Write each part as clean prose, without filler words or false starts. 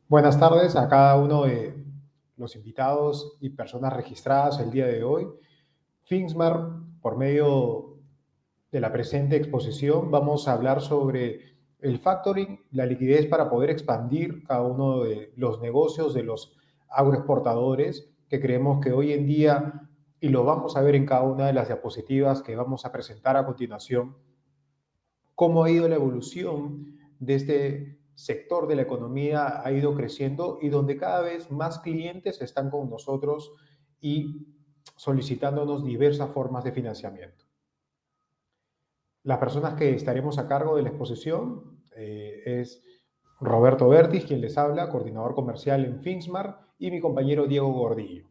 Buenas tardes a cada uno de los invitados y personas registradas el día de hoy. Finsmar, por medio de la presente exposición, vamos a hablar sobre el factoring, la liquidez para poder expandir cada uno de los negocios de los agroexportadores, que creemos que hoy en día, y lo vamos a ver en cada una de las diapositivas que vamos a presentar a continuación, cómo ha ido la evolución de este sector de la economía, ha ido creciendo y donde cada vez más clientes están con nosotros y solicitándonos diversas formas de financiamiento. Las personas que estaremos a cargo de la exposición es Roberto Bertis, quien les habla, coordinador comercial en Finsmar, y mi compañero Diego Gordillo.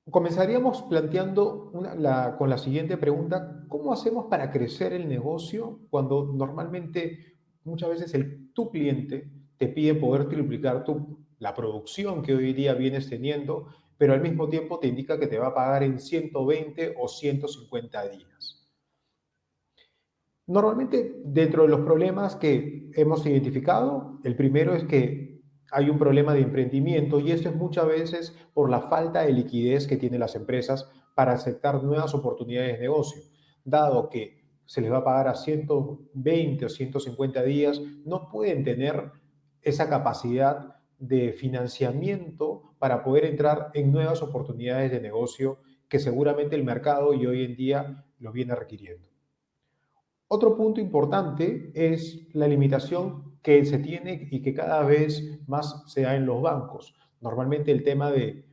Comenzaríamos planteando con la siguiente pregunta: ¿cómo hacemos para crecer el negocio cuando normalmente muchas veces tu cliente te pide poder triplicar la producción que hoy día vienes teniendo, pero al mismo tiempo te indica que te va a pagar en 120 o 150 días? Normalmente, dentro de los problemas que hemos identificado, el primero es que hay un problema de emprendimiento y esto es muchas veces por la falta de liquidez que tienen las empresas para aceptar nuevas oportunidades de negocio. Dado que se les va a pagar a 120 o 150 días, no pueden tener esa capacidad de financiamiento para poder entrar en nuevas oportunidades de negocio que seguramente el mercado y hoy en día lo viene requiriendo. Otro punto importante es la limitación que se tiene y que cada vez más se da en los bancos. Normalmente el tema de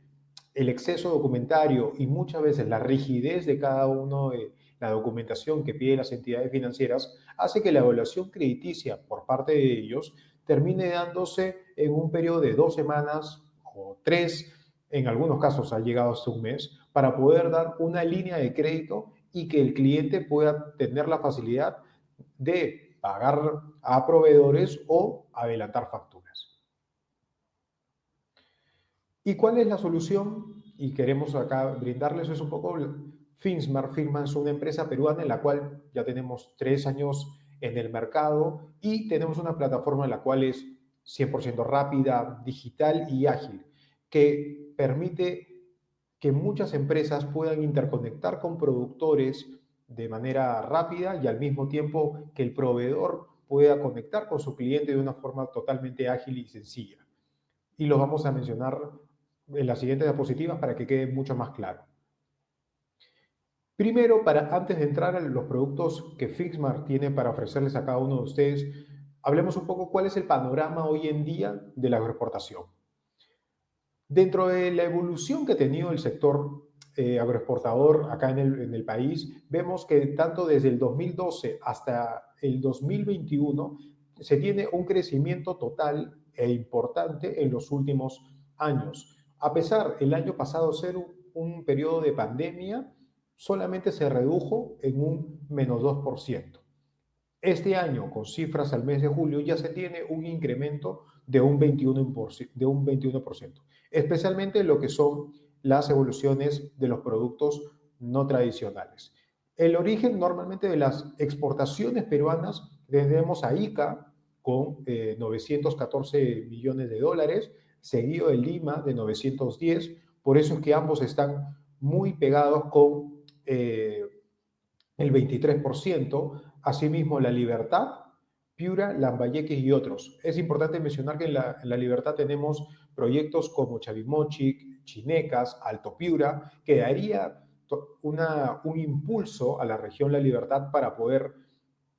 el exceso documentario y muchas veces la rigidez de cada uno de la documentación que piden las entidades financieras hace que la evaluación crediticia por parte de ellos termine dándose en un periodo de 2 semanas o 3, en algunos casos ha llegado hasta un mes, para poder dar una línea de crédito y que el cliente pueda tener la facilidad de pagar a proveedores o adelantar facturas. ¿Y cuál es la solución? Y queremos acá brindarles eso un poco. Finsmar Firma es una empresa peruana en la cual ya tenemos 3 años en el mercado y tenemos una plataforma en la cual es 100% rápida, digital y ágil, que permite que muchas empresas puedan interconectar con productores de manera rápida y al mismo tiempo que el proveedor pueda conectar con su cliente de una forma totalmente ágil y sencilla. Y los vamos a mencionar en las siguientes diapositivas para que quede mucho más claro. Primero, antes de entrar en los productos que Fixmar tiene para ofrecerles a cada uno de ustedes, hablemos un poco cuál es el panorama hoy en día de la agroexportación. Dentro de la evolución que ha tenido el sector agroexportador acá en el país, vemos que tanto desde el 2012 hasta el 2021 se tiene un crecimiento total e importante en los últimos años. A pesar el año pasado ser un periodo de pandemia, solamente se redujo en un -2%. Este año, con cifras al mes de julio, ya se tiene un incremento de un 21%, especialmente en lo que son las evoluciones de los productos no tradicionales. El origen normalmente de las exportaciones peruanas tenemos a ICA con 914 millones de dólares, seguido de Lima de 910, por eso es que ambos están muy pegados con el 23%, asimismo La Libertad, Piura, Lambayeque y otros. Es importante mencionar que en la Libertad tenemos proyectos como Chavimochic, Chinecas, Alto Piura, que daría un impulso a la región La Libertad para poder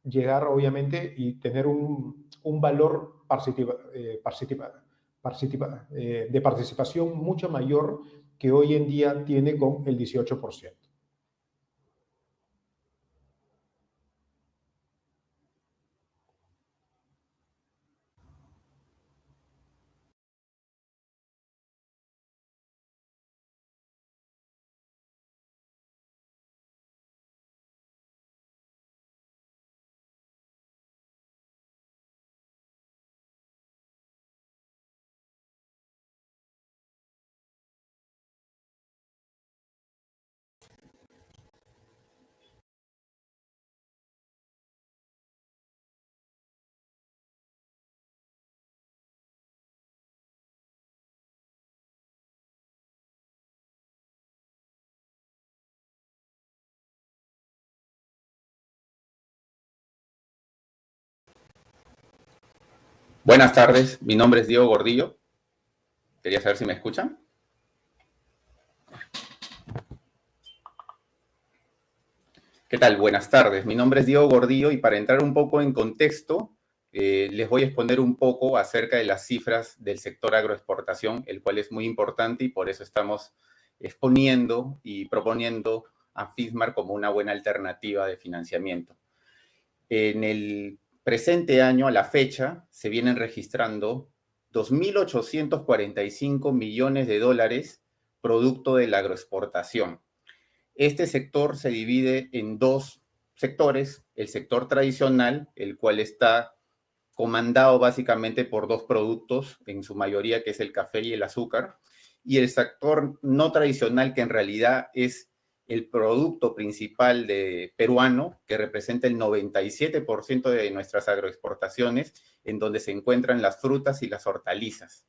llegar, obviamente, y tener un valor de participación mucho mayor que hoy en día tiene con el 18%. Buenas tardes, mi nombre es Diego Gordillo. Quería saber si me escuchan. ¿Qué tal? Buenas tardes, mi nombre es Diego Gordillo y para entrar un poco en contexto, les voy a exponer un poco acerca de las cifras del sector agroexportación, el cual es muy importante y por eso estamos exponiendo y proponiendo a FISMAR como una buena alternativa de financiamiento. En el presente año, a la fecha, se vienen registrando 2.845 millones de dólares producto de la agroexportación. Este sector se divide en dos sectores, el sector tradicional, el cual está comandado básicamente por dos productos, en su mayoría, que es el café y el azúcar, y el sector no tradicional, que en realidad es el producto principal de peruano, que representa el 97% de nuestras agroexportaciones, en donde se encuentran las frutas y las hortalizas.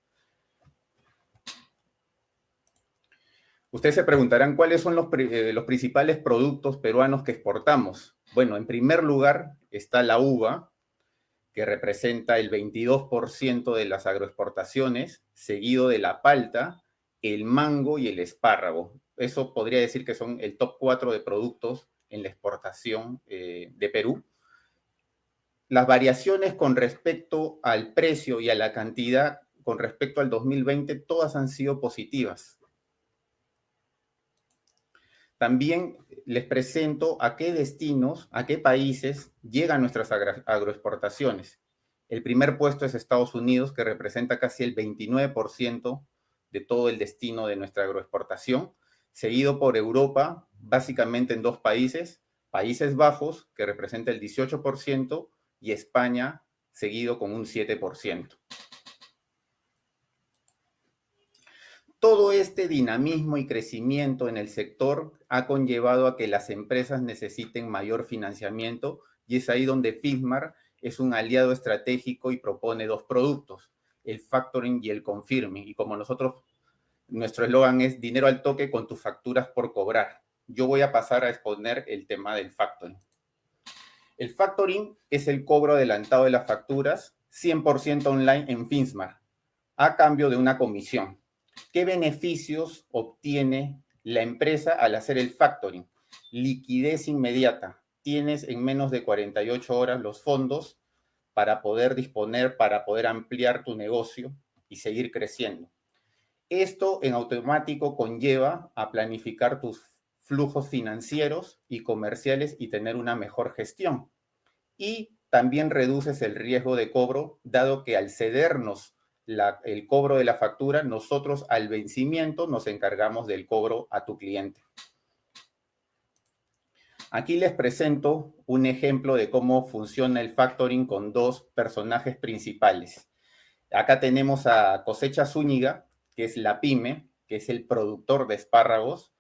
Ustedes se preguntarán cuáles son los principales productos peruanos que exportamos. Bueno, en primer lugar está la uva, que representa el 22% de las agroexportaciones, seguido de la palta, el mango y el espárrago. Eso podría decir que son el top 4 de productos en la exportación de Perú. Las variaciones con respecto al precio y a la cantidad con respecto al 2020, todas han sido positivas. También les presento a qué destinos, a qué países llegan nuestras agroexportaciones. El primer puesto es Estados Unidos, que representa casi el 29% de todo el destino de nuestra agroexportación, seguido por Europa, básicamente en dos países, Países Bajos, que representa el 18%, y España, seguido con un 7%. Todo este dinamismo y crecimiento en el sector ha conllevado a que las empresas necesiten mayor financiamiento y es ahí donde FISMAR es un aliado estratégico y propone dos productos, el factoring y el confirming. Y como nuestro eslogan es dinero al toque con tus facturas por cobrar. Yo voy a pasar a exponer el tema del factoring. El factoring es el cobro adelantado de las facturas 100% online en FISMAR a cambio de una comisión. ¿Qué beneficios obtiene la empresa al hacer el factoring? Liquidez inmediata. Tienes en menos de 48 horas los fondos para poder disponer, para poder ampliar tu negocio y seguir creciendo. Esto en automático conlleva a planificar tus flujos financieros y comerciales y tener una mejor gestión. Y también reduces el riesgo de cobro, dado que al cedernos el cobro de la factura, nosotros al vencimiento nos encargamos del cobro a tu cliente. Aquí les presento un ejemplo de cómo funciona el factoring con dos personajes principales. Acá tenemos a Cosecha Zúñiga, que es la pyme, que es el productor de espárragos,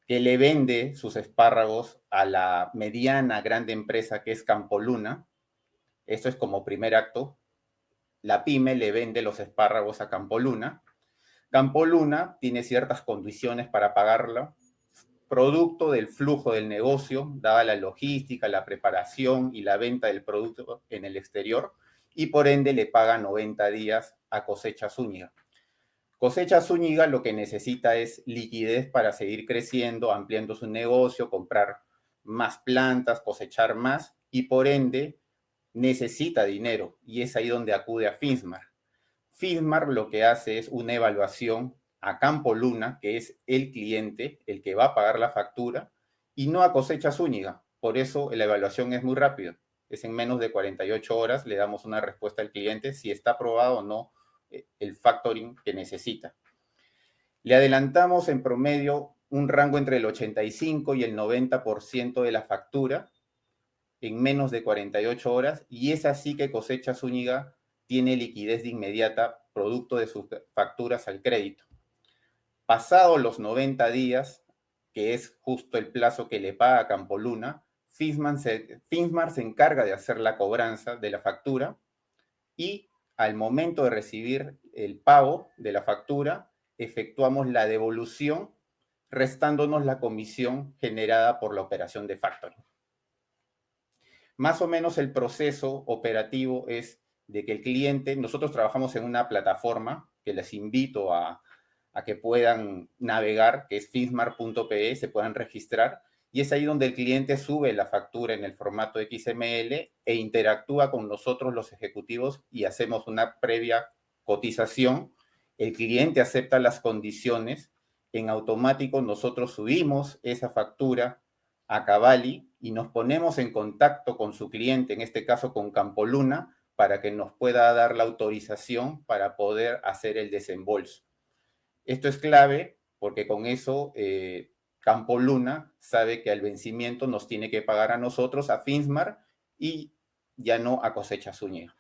que le vende sus espárragos a la mediana grande empresa que es Campoluna. Esto es como primer acto. La pyme le vende los espárragos a Campoluna. Campoluna tiene ciertas condiciones para pagarla, producto del flujo del negocio, dada la logística, la preparación y la venta del producto en el exterior, y por ende le paga 90 días a Cosecha Zúñiga. Cosecha Zúñiga lo que necesita es liquidez para seguir creciendo, ampliando su negocio, comprar más plantas, cosechar más, y por ende necesita dinero, y es ahí donde acude a FISMAR. FISMAR lo que hace es una evaluación a Campoluna, que es el cliente, el que va a pagar la factura, y no a Cosecha Zúñiga. Por eso la evaluación es muy rápida. Es en menos de 48 horas, le damos una respuesta al cliente si está aprobado o no el factoring que necesita. Le adelantamos en promedio un rango entre el 85 y el 90% de la factura en menos de 48 horas, y es así que Cosecha Zúñiga tiene liquidez de inmediata producto de sus facturas al crédito. Pasados los 90 días, que es justo el plazo que le paga Campoluna, FISMAR se encarga de hacer la cobranza de la factura y al momento de recibir el pago de la factura, efectuamos la devolución restándonos la comisión generada por la operación de factoring. Más o menos el proceso operativo es de que el cliente, nosotros trabajamos en una plataforma que les invito a que puedan navegar, que es finsmart.pe, se puedan registrar, y es ahí donde el cliente sube la factura en el formato XML e interactúa con nosotros los ejecutivos y hacemos una previa cotización. El cliente acepta las condiciones, en automático nosotros subimos esa factura a Cavalli y nos ponemos en contacto con su cliente, en este caso con Campoluna, para que nos pueda dar la autorización para poder hacer el desembolso. Esto es clave porque con eso Campoluna sabe que al vencimiento nos tiene que pagar a nosotros, a Finsmart, y ya no a Cosecha Zúñiga.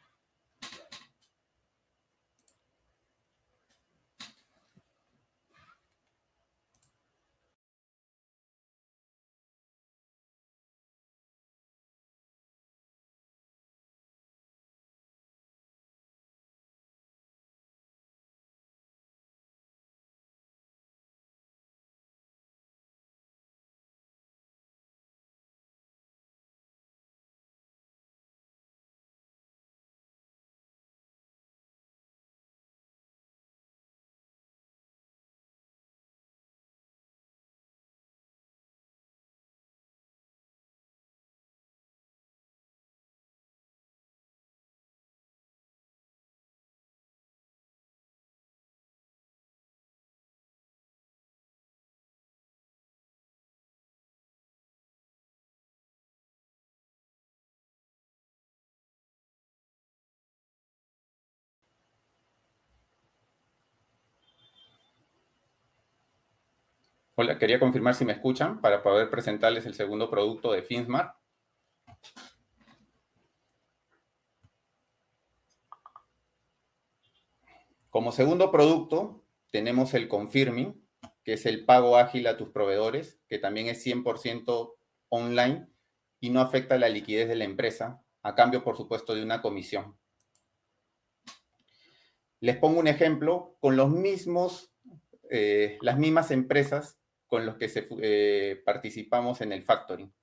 Hola, quería confirmar si me escuchan para poder presentarles el segundo producto de Finsmart. Como segundo producto tenemos el Confirming, que es el pago ágil a tus proveedores, que también es 100% online y no afecta la liquidez de la empresa, a cambio, por supuesto, de una comisión. Les pongo un ejemplo con los mismos, las mismas empresas con los que participamos en el factoring.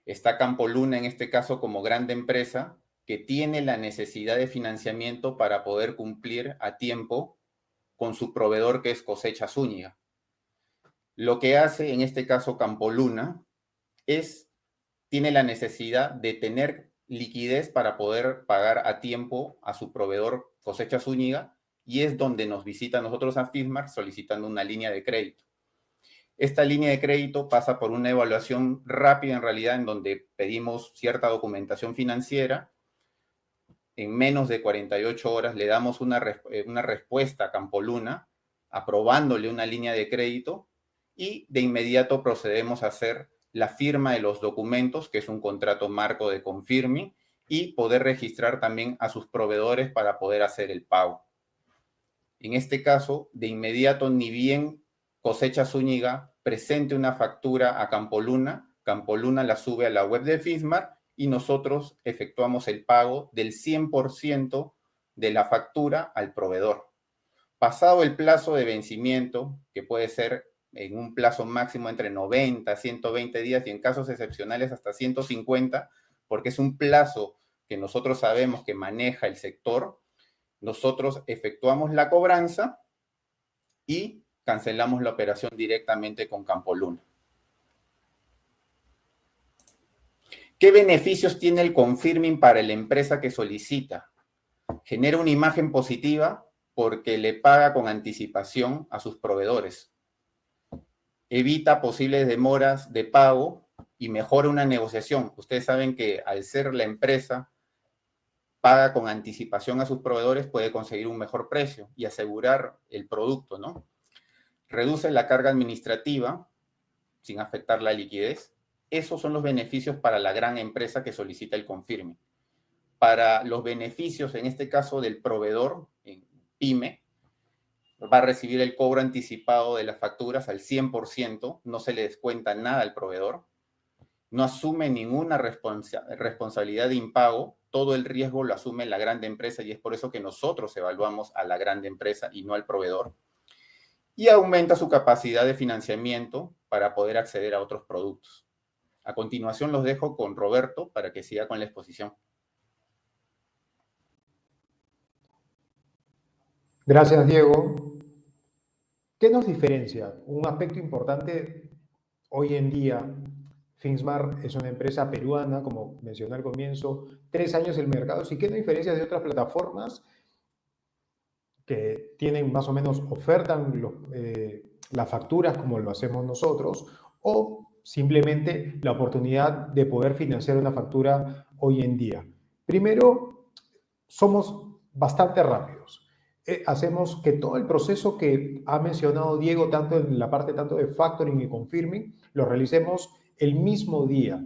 Está Campoluna en este caso como grande empresa que tiene la necesidad de financiamiento para poder cumplir a tiempo con su proveedor que es Cosecha Zúñiga. Lo que hace en este caso Campoluna tiene la necesidad de tener liquidez para poder pagar a tiempo a su proveedor Cosecha Zúñiga y es donde nos visita a nosotros a Finsmart solicitando una línea de crédito. Esta línea de crédito pasa por una evaluación rápida en realidad en donde pedimos cierta documentación financiera. En menos de 48 horas le damos una respuesta a Campoluna aprobándole una línea de crédito y de inmediato procedemos a hacer la firma de los documentos, que es un contrato marco de confirming, y poder registrar también a sus proveedores para poder hacer el pago. En este caso, de inmediato, ni bien Cosecha Zúñiga presente una factura a Campoluna, Campoluna la sube a la web de Finsmart y nosotros efectuamos el pago del 100% de la factura al proveedor. Pasado el plazo de vencimiento, que puede ser en un plazo máximo entre 90 a 120 días y en casos excepcionales hasta 150, porque es un plazo que nosotros sabemos que maneja el sector, nosotros efectuamos la cobranza y cancelamos la operación directamente con Campoluna. ¿Qué beneficios tiene el confirming para la empresa que solicita? Genera una imagen positiva porque le paga con anticipación a sus proveedores. Evita posibles demoras de pago y mejora una negociación. Ustedes saben que al ser la empresa paga con anticipación a sus proveedores, puede conseguir un mejor precio y asegurar el producto, ¿no? Reduce la carga administrativa sin afectar la liquidez. Esos son los beneficios para la gran empresa que solicita el confirming. Para los beneficios, en este caso del proveedor, en PYME, va a recibir el cobro anticipado de las facturas al 100%, no se le descuenta nada al proveedor, no asume ninguna responsabilidad de impago, todo el riesgo lo asume la grande empresa y es por eso que nosotros evaluamos a la grande empresa y no al proveedor. Y aumenta su capacidad de financiamiento para poder acceder a otros productos. A continuación los dejo con Roberto para que siga con la exposición. Gracias, Diego. ¿Qué nos diferencia? Un aspecto importante hoy en día, Finsmart es una empresa peruana, como mencioné al comienzo, 3 años en el mercado. ¿Y qué nos diferencia de otras plataformas que tienen más o menos, ofertan las facturas como lo hacemos nosotros, o simplemente la oportunidad de poder financiar una factura hoy en día? Primero, somos bastante rápidos. Hacemos que todo el proceso que ha mencionado Diego, tanto en la parte tanto de factoring y confirming, lo realicemos el mismo día.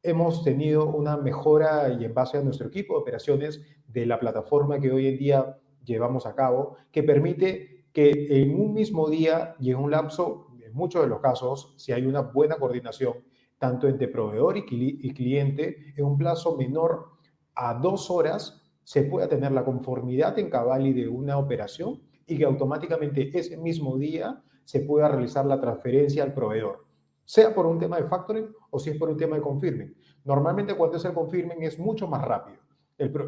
Hemos tenido una mejora y en base a nuestro equipo de operaciones de la plataforma que hoy en día llevamos a cabo, que permite que en un mismo día y en un lapso, en muchos de los casos, si hay una buena coordinación, tanto entre proveedor y cliente, en un plazo menor a 2 horas, se pueda tener la conformidad en Cavalli de una operación y que automáticamente ese mismo día se pueda realizar la transferencia al proveedor, sea por un tema de factoring o si es por un tema de confirming. Normalmente cuando es el confirming es mucho más rápido,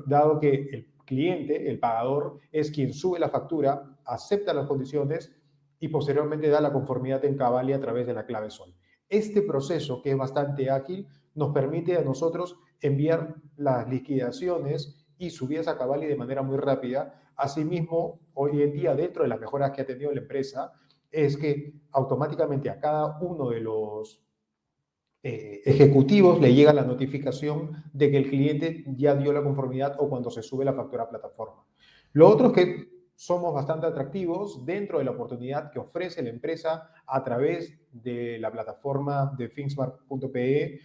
dado que el cliente, el pagador, es quien sube la factura, acepta las condiciones y posteriormente da la conformidad en Cavalli a través de la clave SOL. Este proceso, que es bastante ágil, nos permite a nosotros enviar las liquidaciones y subidas a Cavalli de manera muy rápida. Asimismo, hoy en día, dentro de las mejoras que ha tenido la empresa, es que automáticamente a cada uno de los ejecutivos le llega la notificación de que el cliente ya dio la conformidad o cuando se sube la factura a plataforma. Lo otro es que somos bastante atractivos dentro de la oportunidad que ofrece la empresa a través de la plataforma de finsmart.pe.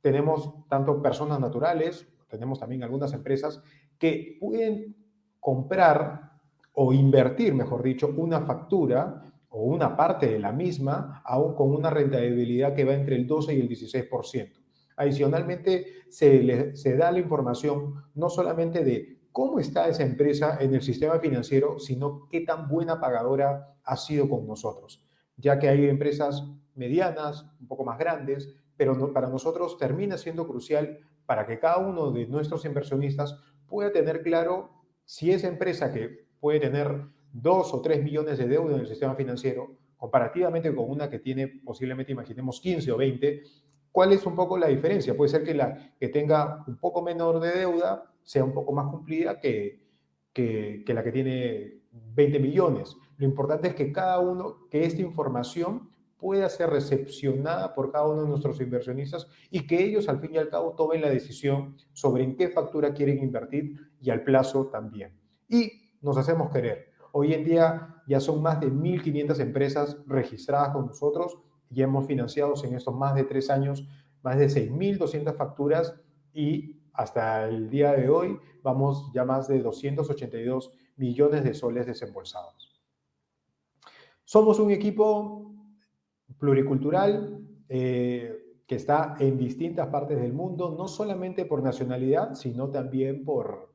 Tenemos tanto personas naturales, tenemos también algunas empresas que pueden comprar o invertir, mejor dicho, una factura o una parte de la misma, aún con una rentabilidad que va entre el 12 y el 16%. Adicionalmente, se da la información no solamente de cómo está esa empresa en el sistema financiero, sino qué tan buena pagadora ha sido con nosotros, ya que hay empresas medianas, un poco más grandes, pero no, para nosotros termina siendo crucial para que cada uno de nuestros inversionistas pueda tener claro si esa empresa que puede tener 2 o 3 millones de deuda en el sistema financiero, comparativamente con una que tiene posiblemente, imaginemos, 15 o 20, ¿cuál es un poco la diferencia? Puede ser que la que tenga un poco menor de deuda sea un poco más cumplida que la que tiene 20 millones. Lo importante es que cada uno, que esta información pueda ser recepcionada por cada uno de nuestros inversionistas y que ellos al fin y al cabo tomen la decisión sobre en qué factura quieren invertir y al plazo también. Y nos hacemos querer. Hoy en día ya son más de 1.500 empresas registradas con nosotros y hemos financiado en estos más de 3 años más de 6.200 facturas y hasta el día de hoy vamos ya más de 282 millones de soles desembolsados. Somos un equipo pluricultural que está en distintas partes del mundo, no solamente por nacionalidad, sino también por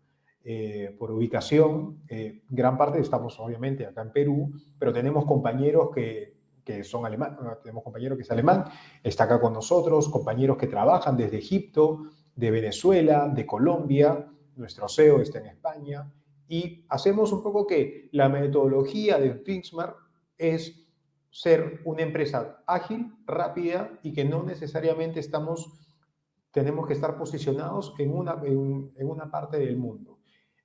ubicación. Gran parte estamos obviamente acá en Perú, pero tenemos compañeros que son alemanes, tenemos compañero que es alemán, está acá con nosotros, compañeros que trabajan desde Egipto, de Venezuela, de Colombia, nuestro CEO está en España, y hacemos un poco que la metodología de Finsmart es ser una empresa ágil, rápida y que no necesariamente tenemos que estar posicionados en una parte del mundo.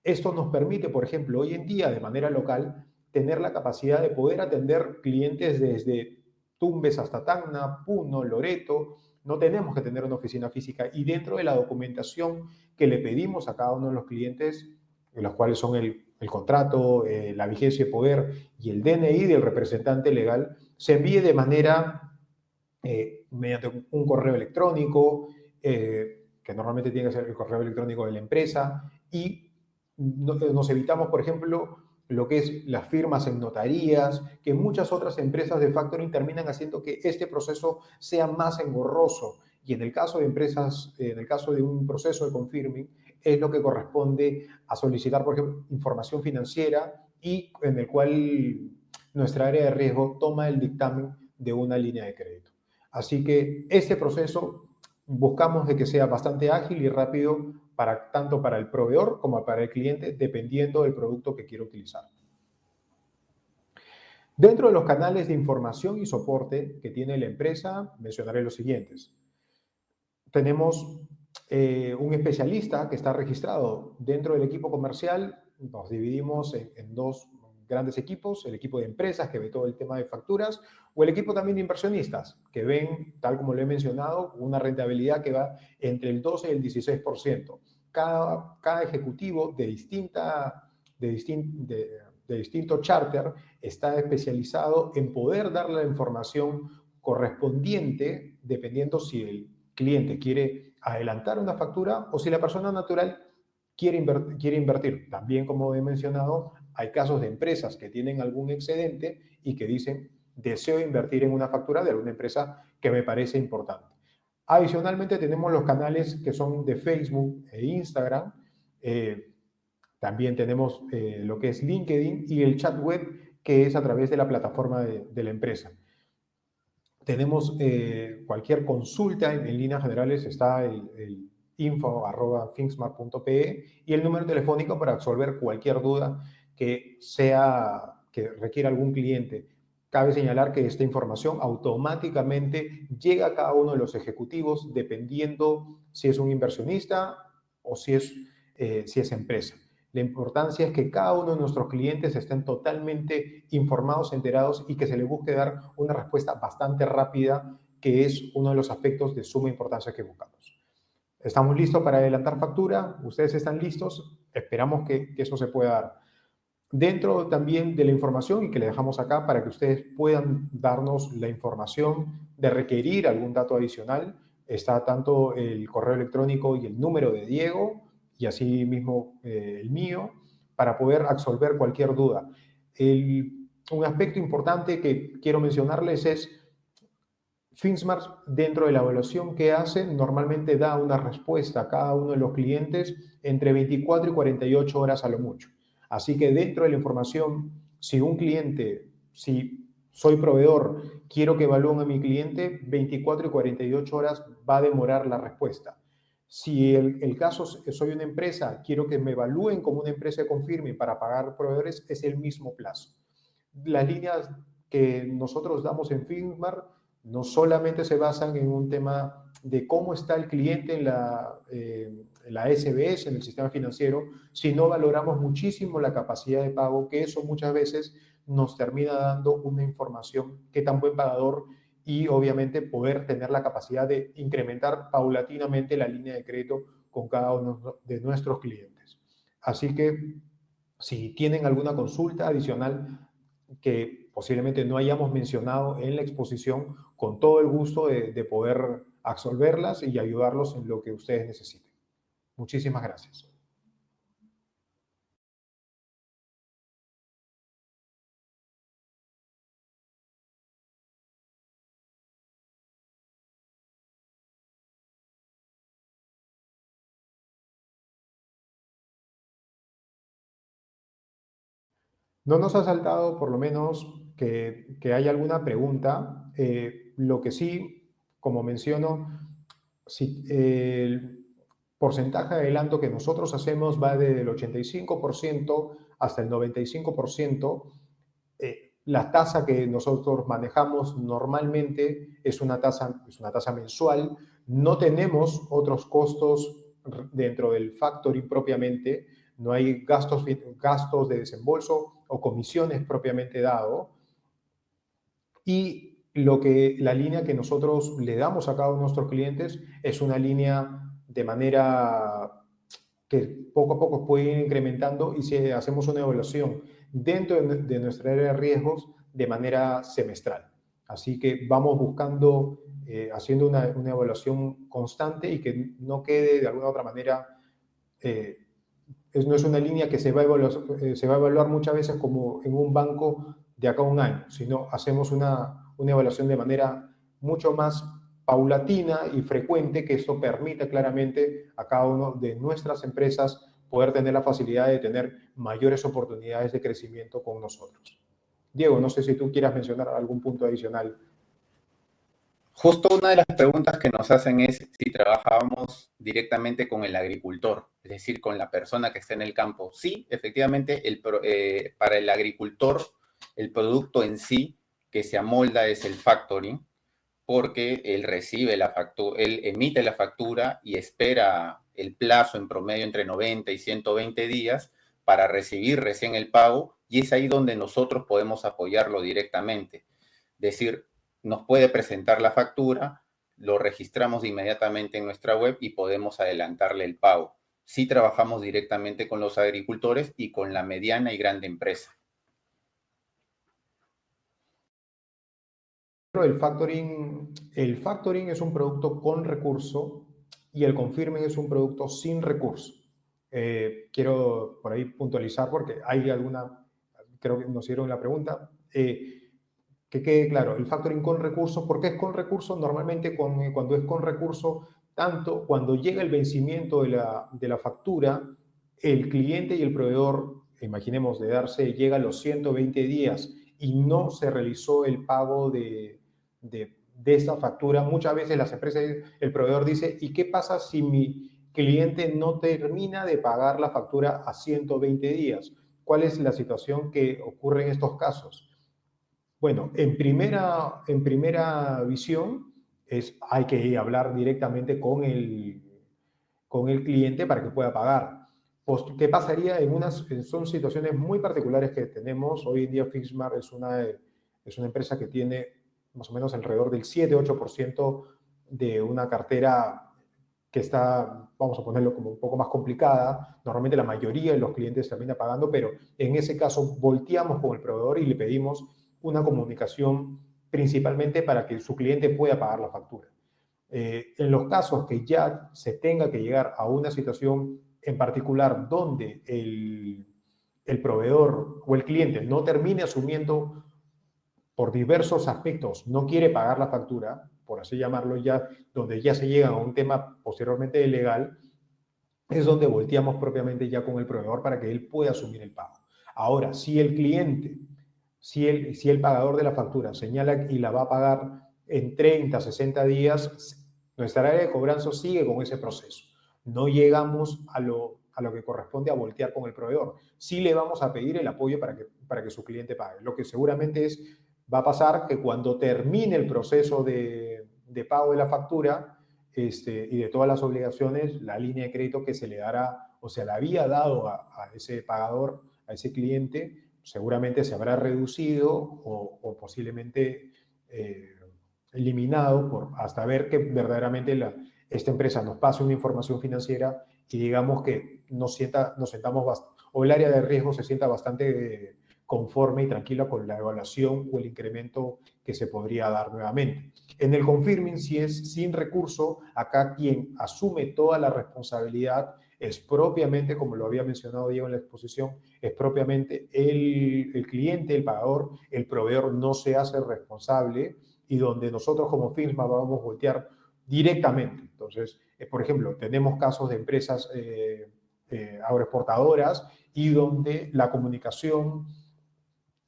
Esto nos permite, por ejemplo, hoy en día de manera local, tener la capacidad de poder atender clientes desde Tumbes hasta Tacna, Puno, Loreto. No tenemos que tener una oficina física y dentro de la documentación que le pedimos a cada uno de los clientes, los cuales son el contrato, la vigencia de poder y el DNI del representante legal, se envíe de manera mediante un correo electrónico, que normalmente tiene que ser el correo electrónico de la empresa, y nos evitamos, por ejemplo, lo que es las firmas en notarías, que muchas otras empresas de factoring terminan haciendo que este proceso sea más engorroso. Y en el caso de empresas, en el caso de un proceso de confirming, es lo que corresponde a solicitar, por ejemplo, información financiera y en el cual nuestra área de riesgo toma el dictamen de una línea de crédito. Así que este proceso buscamos de que sea bastante ágil y rápido tanto para el proveedor como para el cliente, dependiendo del producto que quiera utilizar. Dentro de los canales de información y soporte que tiene la empresa, mencionaré los siguientes. Tenemos un especialista que está registrado dentro del equipo comercial. Nos dividimos en dos grandes equipos: el equipo de empresas, que ve todo el tema de facturas, o el equipo también de inversionistas, que ven, tal como lo he mencionado, una rentabilidad que va entre el 12 y el 16%. Cada ejecutivo de distinto charter está especializado en poder darle la información correspondiente, dependiendo si el cliente quiere adelantar una factura o si la persona natural quiere invertir. También, como he mencionado, hay casos de empresas que tienen algún excedente y que dicen: deseo invertir en una factura de alguna empresa que me parece importante. Adicionalmente, tenemos los canales que son de Facebook e Instagram. También tenemos lo que es LinkedIn y el chat web, que es a través de la plataforma de la empresa. Tenemos cualquier consulta en líneas generales, está el info@finksmart.pe y el número telefónico para resolver cualquier duda que requiera algún cliente. Cabe señalar que esta información automáticamente llega a cada uno de los ejecutivos, dependiendo si es un inversionista o si es empresa. La importancia es que cada uno de nuestros clientes estén totalmente informados, enterados, y que se les busque dar una respuesta bastante rápida, que es uno de los aspectos de suma importancia que buscamos. ¿Estamos listos para adelantar factura? ¿Ustedes están listos? Esperamos que eso se pueda dar. Dentro también de la información, y que le dejamos acá para que ustedes puedan darnos la información de requerir algún dato adicional, está tanto el correo electrónico y el número de Diego, y así mismo el mío, para poder absolver cualquier duda. Un aspecto importante que quiero mencionarles es: Finksmart, dentro de la evaluación que hace, normalmente da una respuesta a cada uno de los clientes entre 24 y 48 horas a lo mucho. Así que dentro de la información, si soy proveedor, quiero que evalúen a mi cliente, 24 y 48 horas va a demorar la respuesta. Si el caso soy una empresa, quiero que me evalúen como una empresa de confirme para pagar proveedores, es el mismo plazo. Las líneas que nosotros damos en Finksmart no solamente se basan en un tema de cómo está el cliente en la SBS, en el sistema financiero, sino valoramos muchísimo la capacidad de pago, que eso muchas veces nos termina dando una información qué tan buen pagador, y obviamente poder tener la capacidad de incrementar paulatinamente la línea de crédito con cada uno de nuestros clientes. Así que si tienen alguna consulta adicional que posiblemente no hayamos mencionado en la exposición, con todo el gusto de poder absolverlas y ayudarlos en lo que ustedes necesiten. Muchísimas gracias. No nos ha saltado, por lo menos, que haya alguna pregunta. Lo que sí, como menciono, si el porcentaje de adelanto que nosotros hacemos va desde el 85% hasta el 95%. La tasa que nosotros manejamos normalmente es una tasa mensual. No tenemos otros costos dentro del factoring propiamente. No hay gastos de desembolso o comisiones propiamente dado. Y la línea que nosotros le damos a cada uno de nuestros clientes es una línea de manera que poco a poco puede ir incrementando, y si hacemos una evaluación dentro de nuestra área de riesgos de manera semestral. Así que vamos buscando, haciendo una evaluación constante, y que no quede de alguna u otra manera, no es una línea que se va a evaluar muchas veces como en un banco de acá a un año, sino hacemos una evaluación de manera mucho más paulatina y frecuente, que esto permita claramente a cada una de nuestras empresas poder tener la facilidad de tener mayores oportunidades de crecimiento con nosotros. Diego, no sé si tú quieras mencionar algún punto adicional. Justo una de las preguntas que nos hacen es si trabajábamos directamente con el agricultor, es decir, con la persona que está en el campo. Sí, efectivamente, para el agricultor, el producto en sí que se amolda es el factoring, porque él recibe la factura, él emite la factura y espera el plazo en promedio entre 90 y 120 días para recibir recién el pago, y es ahí donde nosotros podemos apoyarlo directamente. Es decir, nos puede presentar la factura, lo registramos inmediatamente en nuestra web y podemos adelantarle el pago. Sí trabajamos directamente con los agricultores y con la mediana y grande empresa. El factoring es un producto con recurso y el confirming es un producto sin recurso. Quiero por ahí puntualizar porque hay alguna, creo que nos hicieron la pregunta. Que quede claro, el factoring con recursos, ¿por qué es con recursos? Normalmente cuando es con recursos, tanto cuando llega el vencimiento de la factura, el cliente y el proveedor, imaginemos de darse, llega a los 120 días y no se realizó el pago de esa factura, muchas veces las empresas, el proveedor dice, ¿y qué pasa si mi cliente no termina de pagar la factura a 120 días? ¿Cuál es la situación que ocurre en estos casos? Bueno, en primera visión hay que hablar directamente con el cliente para que pueda pagar. Pues, ¿qué pasaría son situaciones muy particulares que tenemos? Hoy en día Fixmar es una empresa que tiene más o menos alrededor del 7-8% de una cartera que está, vamos a ponerlo como un poco más complicada. Normalmente la mayoría de los clientes termina pagando, pero en ese caso volteamos con el proveedor y le pedimos una comunicación principalmente para que su cliente pueda pagar la factura. En los casos que ya se tenga que llegar a una situación en particular donde el proveedor o el cliente no termine asumiendo por diversos aspectos, no quiere pagar la factura, por así llamarlo ya, donde ya se llega a un tema posteriormente legal, es donde volteamos propiamente ya con el proveedor para que él pueda asumir el pago. Ahora, si el cliente, si el pagador de la factura señala y la va a pagar en 30, 60 días, nuestra área de cobranza sigue con ese proceso. No llegamos a lo que corresponde a voltear con el proveedor. Sí le vamos a pedir el apoyo para que su cliente pague. Lo que seguramente va a pasar que cuando termine el proceso de pago de la factura, y de todas las obligaciones, la línea de crédito que se le dará o se le había dado a ese pagador, a ese cliente, seguramente se habrá reducido o posiblemente eh, eliminado hasta ver que verdaderamente esta empresa nos pase una información financiera y digamos que nos sentamos o el área de riesgo se sienta bastante conforme y tranquila con la evaluación o el incremento que se podría dar nuevamente. En el confirming, si es sin recurso, acá quien asume toda la responsabilidad es propiamente, como lo había mencionado Diego en la exposición, es propiamente el cliente, el pagador, el proveedor no se hace responsable y donde nosotros como firma vamos a voltear directamente. Entonces, por ejemplo, tenemos casos de empresas agroexportadoras y donde la comunicación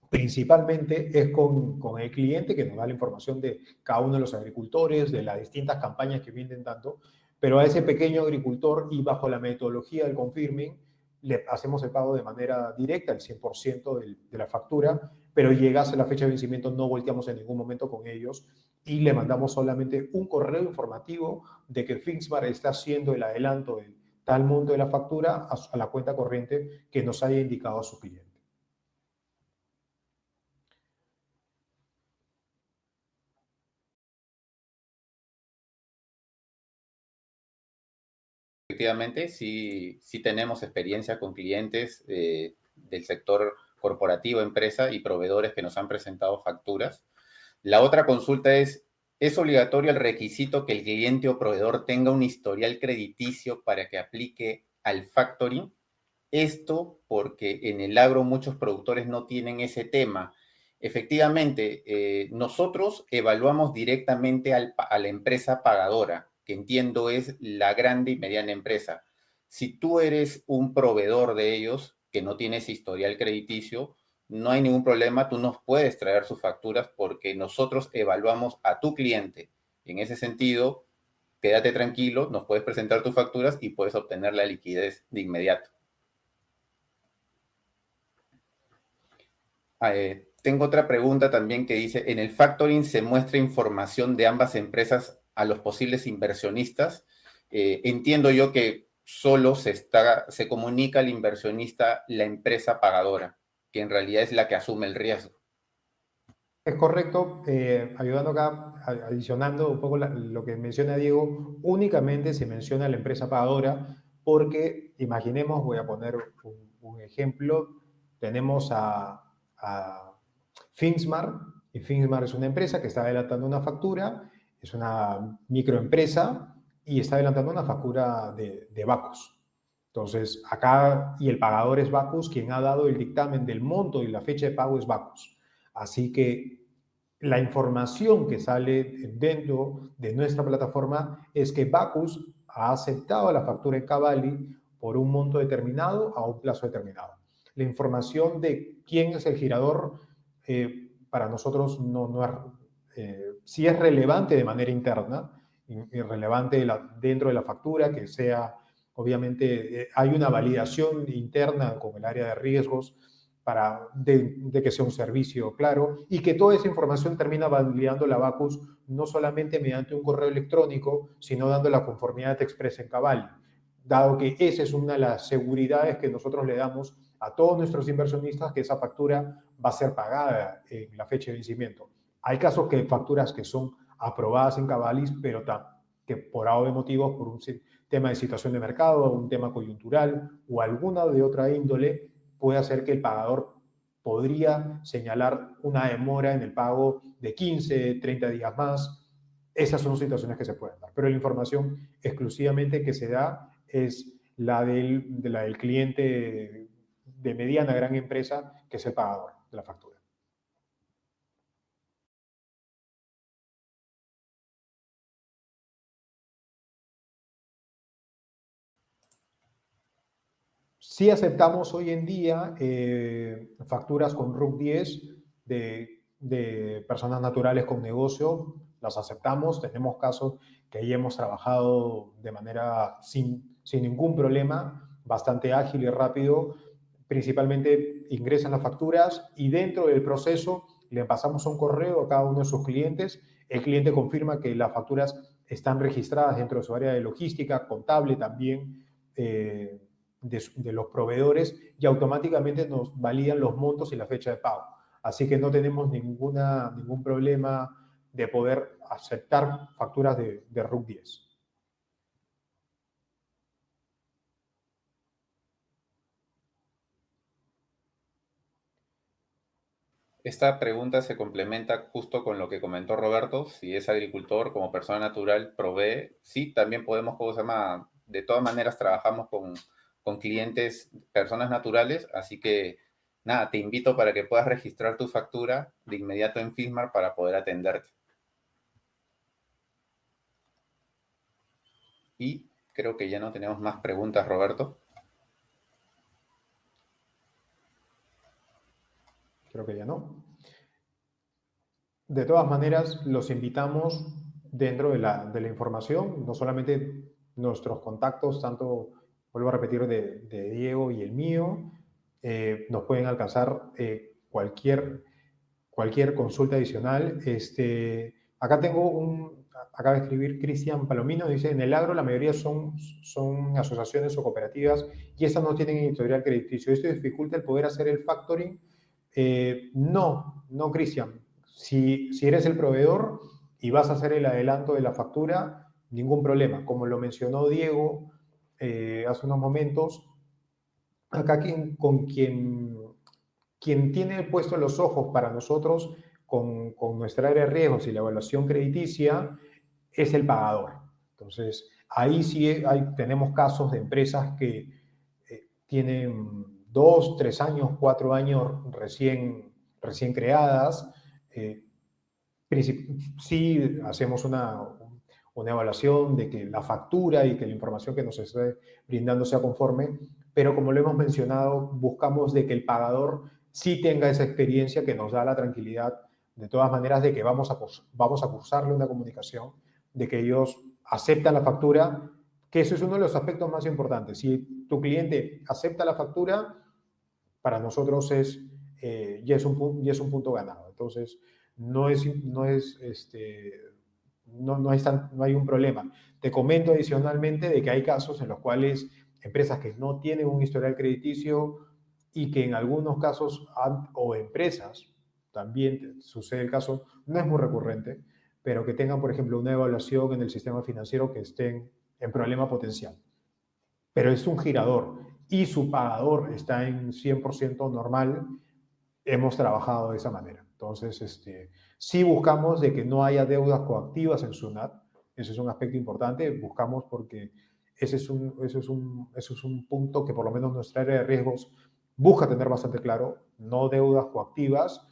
principalmente es con el cliente que nos da la información de cada uno de los agricultores, de las distintas campañas que vienen dando, pero a ese pequeño agricultor y bajo la metodología del confirming le hacemos el pago de manera directa, el 100% de la factura, pero llegase la fecha de vencimiento no volteamos en ningún momento con ellos y le mandamos solamente un correo informativo de que Fixmar está haciendo el adelanto de tal monto de la factura a la cuenta corriente que nos haya indicado a su cliente. Efectivamente, sí, sí tenemos experiencia con clientes del sector corporativo, empresa y proveedores que nos han presentado facturas. La otra consulta ¿es obligatorio el requisito que el cliente o proveedor tenga un historial crediticio para que aplique al factoring? Esto porque en el agro muchos productores no tienen ese tema. Efectivamente, nosotros evaluamos directamente a la empresa pagadora, que entiendo es la grande y mediana empresa. Si tú eres un proveedor de ellos que no tienes historial crediticio, no hay ningún problema, tú nos puedes traer sus facturas porque nosotros evaluamos a tu cliente, En ese sentido, quédate tranquilo, nos puedes presentar tus facturas y puedes obtener la liquidez de inmediato. Tengo otra pregunta también que dice, ¿en el factoring se muestra información de ambas empresas a los posibles inversionistas? Entiendo yo que solo se comunica al inversionista la empresa pagadora, que en realidad es la que asume el riesgo. Es correcto, ayudando acá, adicionando un poco lo que menciona Diego, únicamente se menciona la empresa pagadora porque, imaginemos, voy a poner un ejemplo, tenemos a Finsmar, y Finsmar es una empresa que está adelantando una factura, es una microempresa y está adelantando una factura de Bacus. Entonces, acá, y el pagador es Bacus, quien ha dado el dictamen del monto y la fecha de pago es Bacus. Así que la información que sale dentro de nuestra plataforma es que Bacus ha aceptado la factura en Cavalli por un monto determinado a un plazo determinado. La información de quién es el girador para nosotros no es, sí es relevante de manera interna, irrelevante dentro de la factura, que sea, obviamente, hay una validación interna con el área de riesgos de que sea un servicio claro y que toda esa información termina validando la Bacus no solamente mediante un correo electrónico, sino dando la conformidad expresa en cabal, dado que esa es una de las seguridades que nosotros le damos a todos nuestros inversionistas, que esa factura va a ser pagada en la fecha de vencimiento. Hay casos que facturas que son aprobadas en Cabalis, pero que por A o B motivos, por un tema de situación de mercado, un tema coyuntural o alguna de otra índole, puede hacer que el pagador podría señalar una demora en el pago de 15, 30 días más. Esas son situaciones que se pueden dar, pero la información exclusivamente que se da es la del cliente de mediana gran empresa, que es el pagador de la factura. Sí aceptamos hoy en día facturas con RUC 10 de personas naturales con negocio, las aceptamos, tenemos casos que ahí hemos trabajado de manera sin ningún problema, bastante ágil y rápido, principalmente ingresan las facturas y dentro del proceso le pasamos un correo a cada uno de sus clientes, el cliente confirma que las facturas están registradas dentro de su área de logística, contable también, de los proveedores y automáticamente nos validan los montos y la fecha de pago. Así que no tenemos ningún problema de poder aceptar facturas de RUC 10. Esta pregunta se complementa justo con lo que comentó Roberto. Si es agricultor, como persona natural, provee. Sí, también podemos, ¿cómo se llama? De todas maneras, trabajamos con clientes, personas naturales. Así que, nada, te invito para que puedas registrar tu factura de inmediato en Fismar para poder atenderte. Y creo que ya no tenemos más preguntas, Roberto. Creo que ya no. De todas maneras, los invitamos dentro de la información, no solamente nuestros contactos, tanto, vuelvo a repetir, de Diego y el mío, nos pueden alcanzar cualquier consulta adicional. Acá acaba de escribir Cristian Palomino, dice, en el agro la mayoría son asociaciones o cooperativas y estas no tienen historial crediticio. ¿Esto dificulta el poder hacer el factoring? No, Cristian. Si eres el proveedor y vas a hacer el adelanto de la factura, ningún problema. Como lo mencionó Diego hace unos momentos, acá quien tiene puesto los ojos para nosotros con nuestra área de riesgos y la evaluación crediticia es el pagador. Entonces, ahí sí tenemos casos de empresas que tienen 2, 3 años, 4 años recién creadas. Eh, sí hacemos una evaluación de que la factura y que la información que nos esté brindando sea conforme, pero como lo hemos mencionado, buscamos de que el pagador sí tenga esa experiencia que nos da la tranquilidad, de todas maneras, de que vamos a cursarle una comunicación de que ellos aceptan la factura, que eso es uno de los aspectos más importantes. Si tu cliente acepta la factura, para nosotros ya es un punto ganado. Entonces, no hay un problema. Te comento adicionalmente de que hay casos en los cuales empresas que no tienen un historial crediticio y que en algunos casos, o empresas, también sucede el caso, no es muy recurrente, pero que tengan, por ejemplo, una evaluación en el sistema financiero que estén en problema potencial. Pero es un girador y su pagador está en 100% normal, hemos trabajado de esa manera. Entonces, sí buscamos de que no haya deudas coactivas en SUNAT. Ese es un aspecto importante. Buscamos porque eso es un punto que por lo menos nuestra área de riesgos busca tener bastante claro. No deudas coactivas,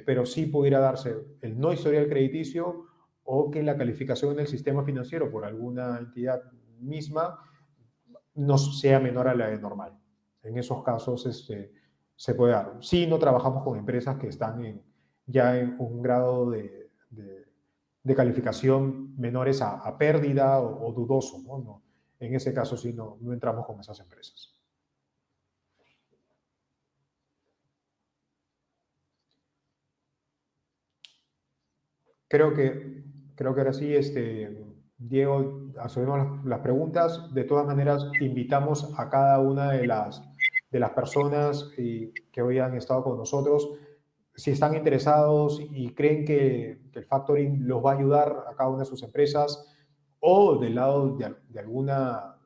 pero sí pudiera darse el no historial crediticio o que la calificación en el sistema financiero por alguna entidad misma no sea menor a la de normal. En esos casos se puede dar. Sí, no trabajamos con empresas que están ya en un grado de calificación menores a pérdida o dudoso, ¿no? No, en ese caso sí no entramos con esas empresas. Creo que, creo que ahora sí, Diego, asumimos las preguntas. De todas maneras, invitamos a cada una de las personas que hoy han estado con nosotros, si están interesados y creen que el factoring los va a ayudar a cada una de sus empresas, o del lado de alguna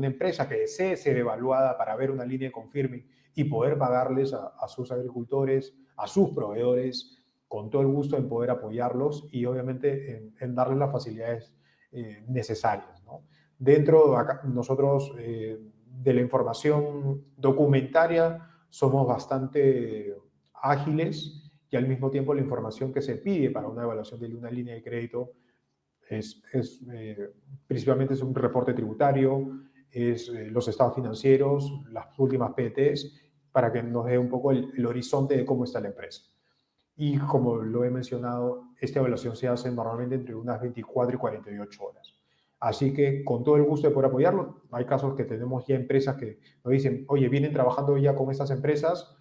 empresa que desee ser evaluada para ver una línea de confirming y poder pagarles a sus agricultores, a sus proveedores, con todo el gusto en poder apoyarlos y obviamente en darles las facilidades necesarias, ¿no? Dentro, acá, nosotros de la información documentaria somos bastante ágiles y al mismo tiempo la información que se pide para una evaluación de una línea de crédito principalmente es un reporte tributario, es los estados financieros, las últimas PTs, para que nos dé un poco el horizonte de cómo está la empresa. Y como lo he mencionado, esta evaluación se hace normalmente entre unas 24 y 48 horas. Así que con todo el gusto de poder apoyarlo, hay casos que tenemos ya empresas que nos dicen, oye, vienen trabajando ya con estas empresas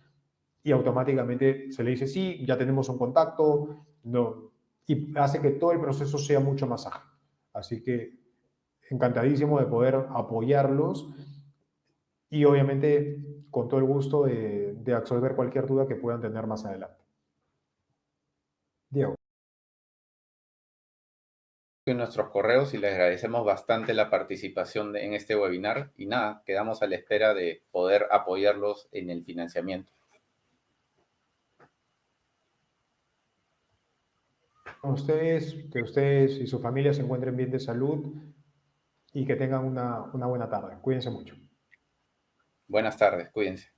y automáticamente se le dice, sí, ya tenemos un contacto, no, y hace que todo el proceso sea mucho más ágil. Así que encantadísimo de poder apoyarlos y obviamente con todo el gusto de absolver cualquier duda que puedan tener más adelante. Diego. En nuestros correos y les agradecemos bastante la participación en este webinar y nada, quedamos a la espera de poder apoyarlos en el financiamiento. Que ustedes y su familia se encuentren bien de salud y que tengan una buena tarde. Cuídense mucho. Buenas tardes, cuídense.